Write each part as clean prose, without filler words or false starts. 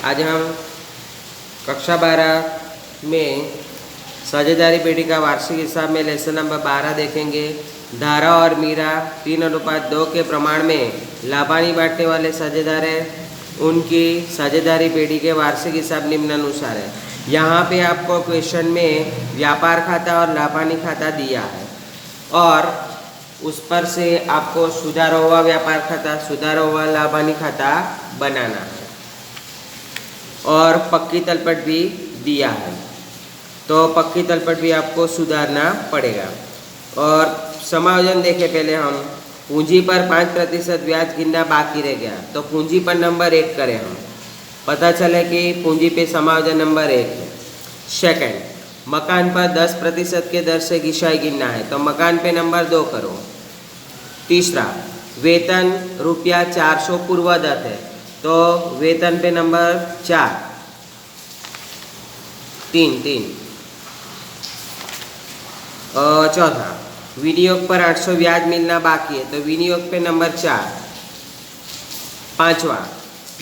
आज हम कक्षा 12 में साझेदारी पेटी का वार्षिक हिसाब में लेसन नंबर 12 देखेंगे। धारा और मीरा 3:2 के प्रमाण में लाभानी बांटने वाले साझेदार हैं, उनकी साझेदारी पेटी के वार्षिक हिसाब निम्नानुसार है। यहाँ पे आपको क्वेश्चन में व्यापार खाता और लाभानी खाता दिया है और उस पर से आपको सुधारा हुआ व्यापार खाता, सुधारा हुआ लाभानी खाता बनाना है और पक्की तलपट भी दिया है, तो पक्की तलपट भी आपको सुधारना पड़ेगा। और समायोजन देखे पहले हम पूंजी पर 5% ब्याज गिनना बाकी रह गया, तो पूंजी पर नंबर 1 करें हम, पता चले कि पूंजी पे समायोजन नंबर 1 है। सेकंड, मकान पर 10% के दर से गिशाई गिनना है, तो मकान पे नंबर 2 करो। तीसरा, वेतन रुपया 400 पूर्वदत्त है, तो वेतन पे नंबर 4। 3 और चौथा, विनियोग पर 800 ब्याज मिलना बाकी है, तो विनियोग पे नंबर 4। पांचवा,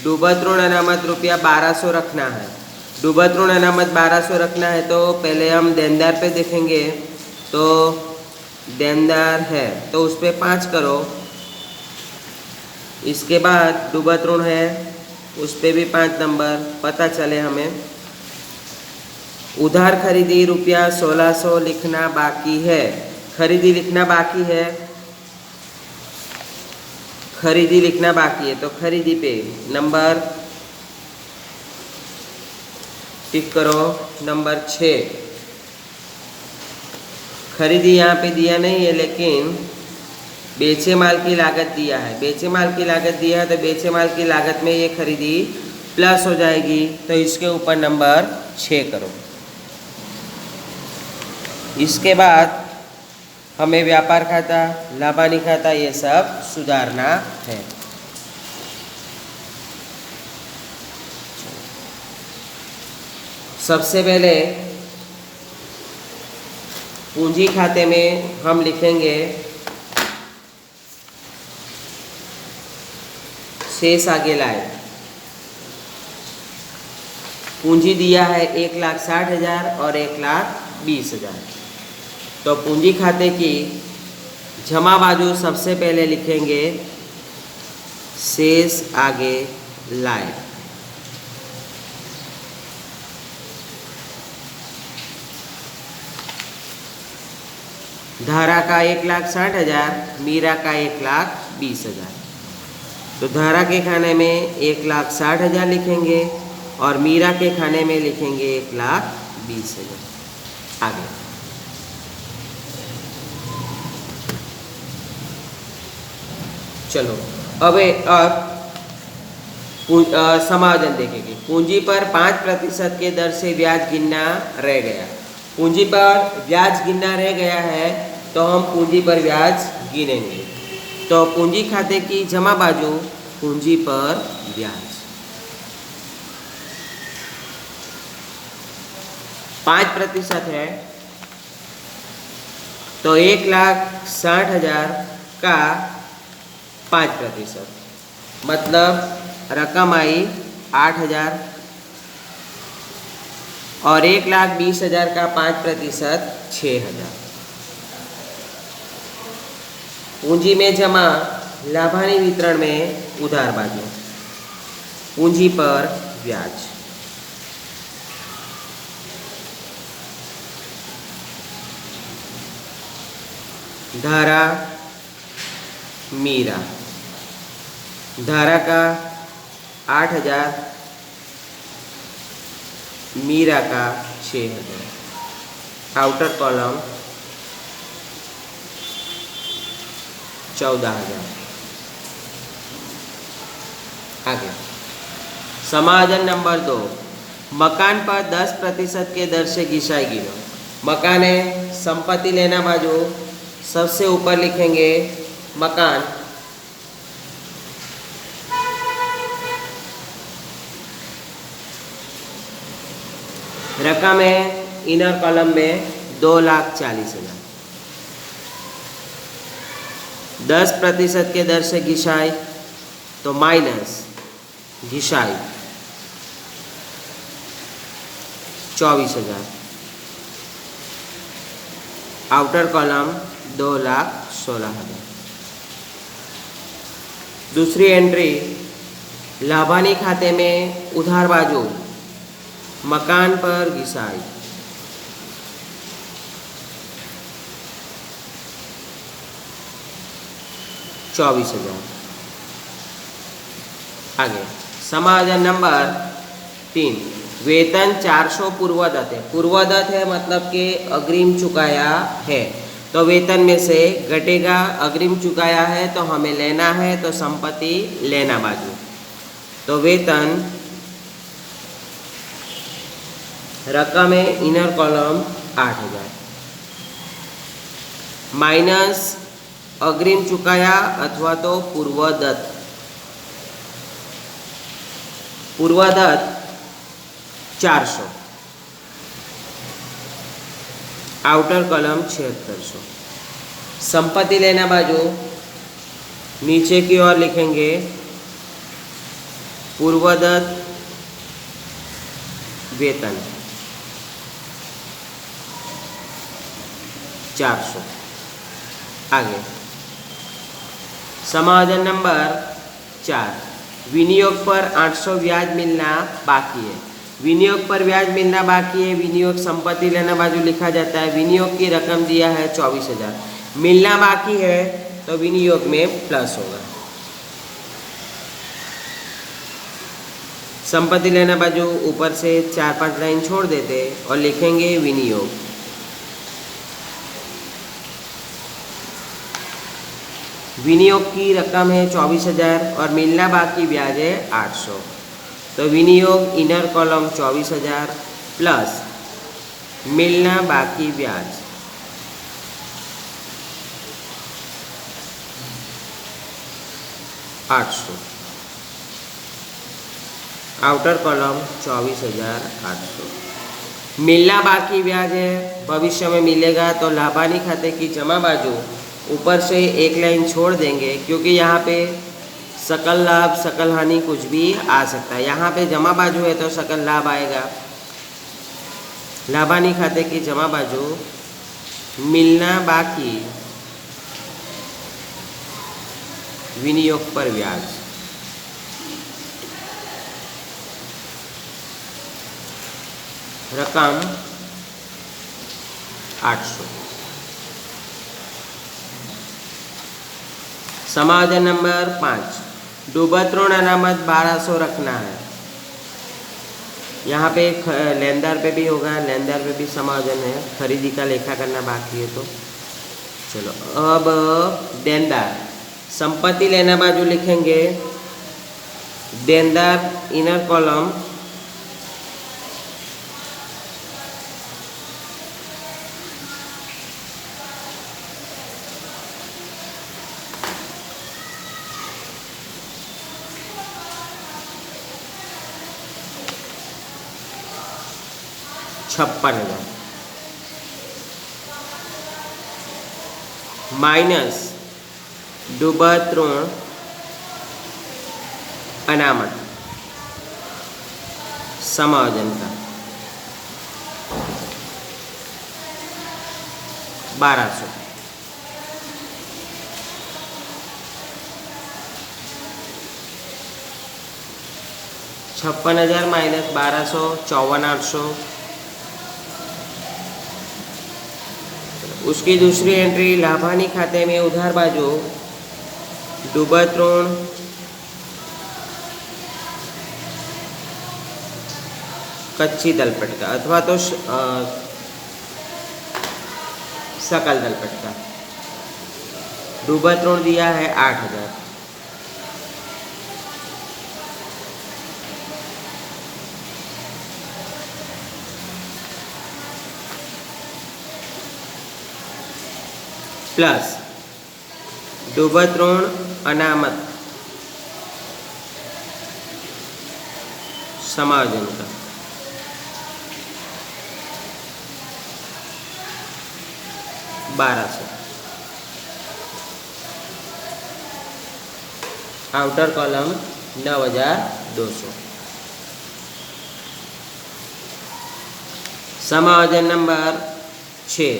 डूबत ऋण अनामत रुपया 1200 रखना है, डूबत ऋण अनामत 1200 रखना है, तो पहले हम देनदार पे देखेंगे, तो देनदार है तो उस पर 5 करो। इसके बाद डूबत ऋण है उस पर भी 5 नंबर, पता चले हमें। उधार खरीदी रुपया 1600 लिखना बाकी है, खरीदी लिखना बाकी है, खरीदी लिखना बाकी है, तो खरीदी पे नंबर टिक करो, नंबर 6। खरीदी यहाँ पे दिया नहीं है, लेकिन बेचे माल की लागत दिया है, बेचे माल की लागत दिया है, तो बेचे माल की लागत में ये खरीदी प्लस हो जाएगी, तो इसके ऊपर नंबर 6 करो। इसके बाद हमें व्यापार खाता, लाभानी खाता ये सब सुधारना है। सबसे पहले पूंजी खाते में हम लिखेंगे शेष आगे लाए। पूंजी दिया है 1,60,000 और 1,20,000, तो पूंजी खाते की जमा बाजू सबसे पहले लिखेंगे शेष आगे लाए। धारा का 1,60,000, मीरा का 1,20,000, तो धारा के खाने में 1,60,000 लिखेंगे और मीरा के खाने में लिखेंगे 1,20,000। आगे चलो, अब समायोजन देखेंगे। पूंजी पर 5% के दर से ब्याज गिनना रह गया, पूंजी पर ब्याज गिनना रह गया है, तो हम पूंजी पर ब्याज गिनेंगे। तो पूंजी खाते की जमा बाजू पूंजी पर ब्याज 5% है, तो 1,60,000 का 5%, मतलब रकम आई 8,000 और 1,20,000 का 5% 6,000। पूंजी में जमा लाभानी वितरण में उधार बाजू पूंजी पर ब्याज। धारा मीरा, धारा का 8,000, मीरा का 6,000। Outer column 14,000। आगे समायोजन नंबर 2, मकान पर 10% के दर से गिशाई गिनो। मकान है, संपत्ति लेना बाजू सबसे ऊपर लिखेंगे मकान, रकम है इनर कॉलम में 2,40,000। 10% के दर से घिसाई, तो माइनस घिसाई 24,000। Outer column 2,16,000। दूसरी एंट्री लाभानी खाते में उधार बाजू मकान पर घिसाई 24,000। आगे समायोजन नंबर 3, वेतन 400 पूर्वदत्त है। पूर्वदत्त है मतलब कि अग्रिम चुकाया है, तो वेतन में से घटेगा। अग्रिम चुकाया है तो हमें लेना है, तो संपत्ति लेना बाजू। तो वेतन रकम है इनर कॉलम 8,000 माइनस अग्रिम चुकाया अथवा तो पूर्वदत्त। Purvadatta 400, outer column 7600। संपत्ति लेना बाजू नीचे की ओर लिखेंगे पूर्वदत्त वेतन 400। आगे समायोजन नंबर 4, विनियोग पर 800 ब्याज मिलना बाकी है। विनियोग पर ब्याज मिलना बाकी है। विनियोग संपत्ति लेना बाजू लिखा जाता है। विनियोग की रकम दिया है 24,000, मिलना बाकी है तो विनियोग में प्लस होगा। संपत्ति लेना बाजू ऊपर से 4-5 लाइन छोड़ देते और लिखेंगे विनियोग। विनियोग की रकम है 24,000 और मिलना बाकी ब्याज है 800, तो विनियोग इनर कॉलम 24,000 प्लस मिलना बाकी ब्याज 800, आउटर कॉलम 24,800। मिलना बाकी ब्याज है, भविष्य में मिलेगा, तो लाभानी खाते की जमा बाजू ऊपर से एक लाइन छोड़ देंगे, क्योंकि यहाँ पे सकल लाभ सकल हानि कुछ भी आ सकता है। यहाँ पे जमा बाजू है तो सकल लाभ आएगा। लाभानी खाते की जमा बाजू मिलना बाकी विनियोग पर ब्याज रकम 800। समायोजन नंबर 5, डूबत ऋण अनामत 1200 रखना है। यहाँ पे लेनदार पे भी होगा, लेनदार पे भी समायोजन है। खरीदी का लेखा करना बाकी है। तो चलो अब देनदार संपत्ति लेना बाजू लिखेंगे देनदार इनर कॉलम 56,000 माइनस डूबत ऋण अनामत समायोजन का 1200। $56,000 माइनस 1200 54,800। उसकी दूसरी एंट्री लाभानी खाते में उधार बाजू डूबत ऋण कच्ची दलपट का अथवा तो सकल दलपट का। डूबत ऋण दिया है 8,000, प्लस डूबत ऋण अनामत समायोजन का 1200, आउटर कॉलम 9,200। समायोजन नंबर 6,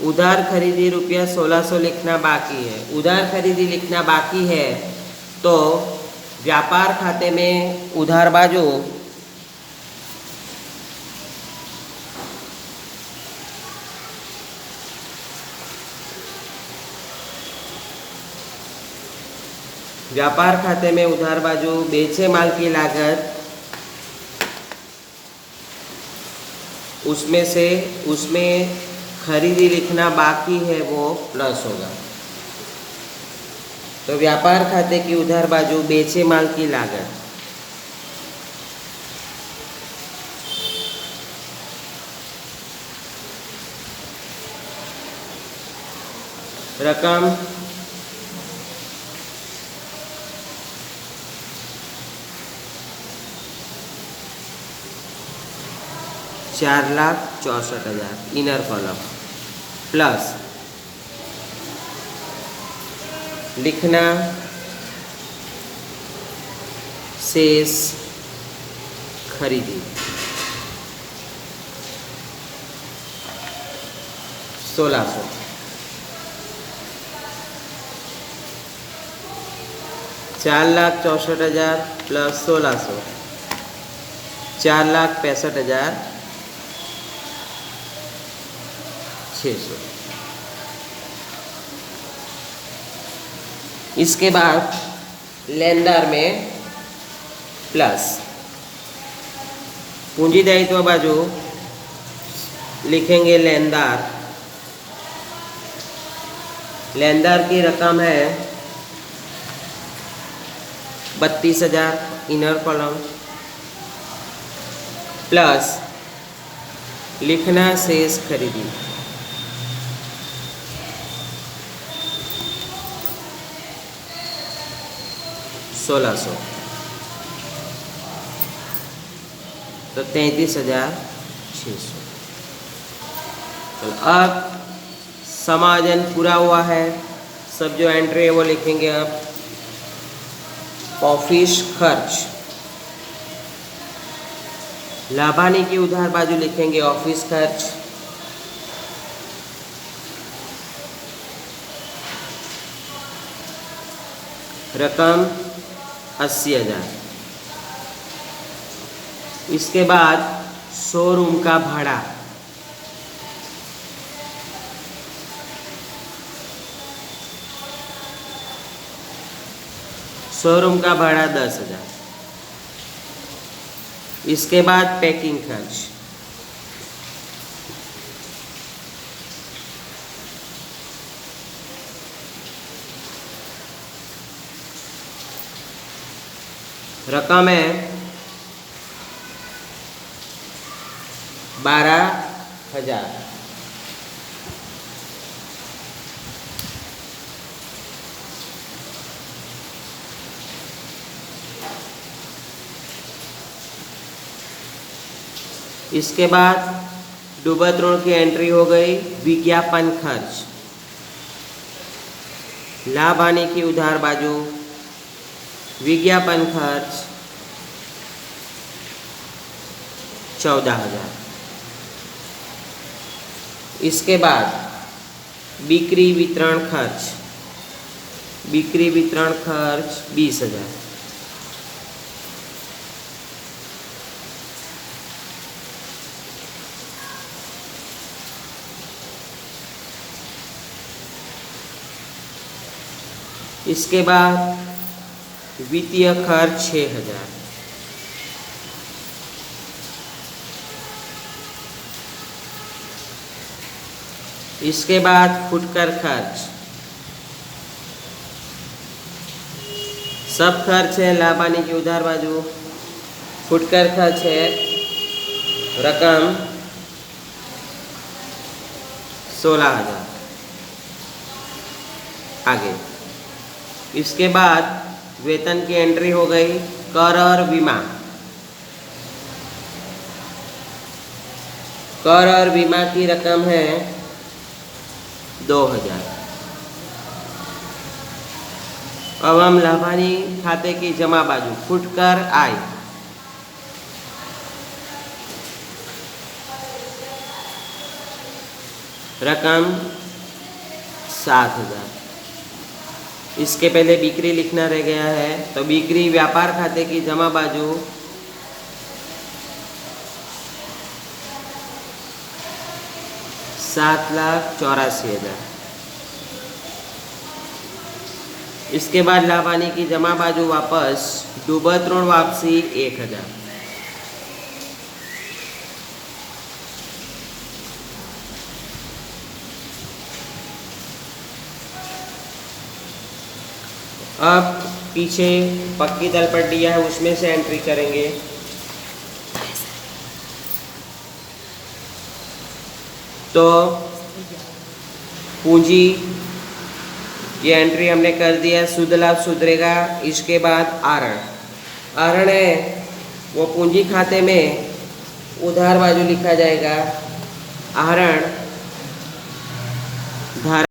उधार खरीदी रुपया 1600 लिखना बाकी है। उधार खरीदी लिखना बाकी है तो व्यापार खाते में उधार बाजू उधार बाजू बेचे माल की लागत, उसमें खरीदी लिखना बाकी है वो प्लस होगा। तो व्यापार खाते की उधार बाजू बेचे माल की लागत, रकम 4,64,000 इनर कॉलम प्लस लिखना शेष खरीदी 1600, 4,64,000 प्लस 1600, 4,65,600। इसके बाद लेनदार में प्लस पूंजी दायित्व बाजू लिखेंगे लेनदार की रकम है 32,000 इनर कॉलम प्लस लिखना शेष खरीदी 1600, तो 33,600। तो अब समायोजन पूरा हुआ है। सब जो एंट्री है वो लिखेंगे। अब ऑफिस खर्च, लाभानी की उधार बाजू लिखेंगे ऑफिस खर्च, रकम 80,000। इसके बाद शोरूम का भाड़ा, शोरूम का भाड़ा 10,000। इसके बाद पैकिंग खर्च, रकम है 12,000। इसके बाद डूबत ऋण की एंट्री हो गई। विज्ञापन खर्च, लाभ हानि की उधार बाजू, विज्ञापन खर्च 14,000। इसके बाद बिक्री वितरण खर्च, 20,000। इसके बाद वित्तीय खर्च 6,000। इसके बाद फुटकर खर्च, सब खर्च है लाभ हानि की उधार बाजू, फुटकर खर्च है रकम 16,000। आगे इसके बाद वेतन की एंट्री हो गई। कर और बीमा, कर और बीमा की रकम है 2,000। अब हम लाभानी खाते की जमा बाजू, फुटकर आय, रकम 7,000। इसके पहले बिक्री लिखना रह गया है, तो बिक्री व्यापार खाते की जमा बाजू 7,84,000। इसके बाद लाभानी की जमा बाजू वापस डूबत ऋण वापसी 1,000। अब पीछे पक्की तलपट दिया है, उसमें से एंट्री करेंगे। तो पूंजी ये एंट्री हमने कर दिया, शुद्ध लाभ सुधरेगा। इसके बाद आहरण है वो पूंजी खाते में उधार बाजू लिखा जाएगा। आहरण धारा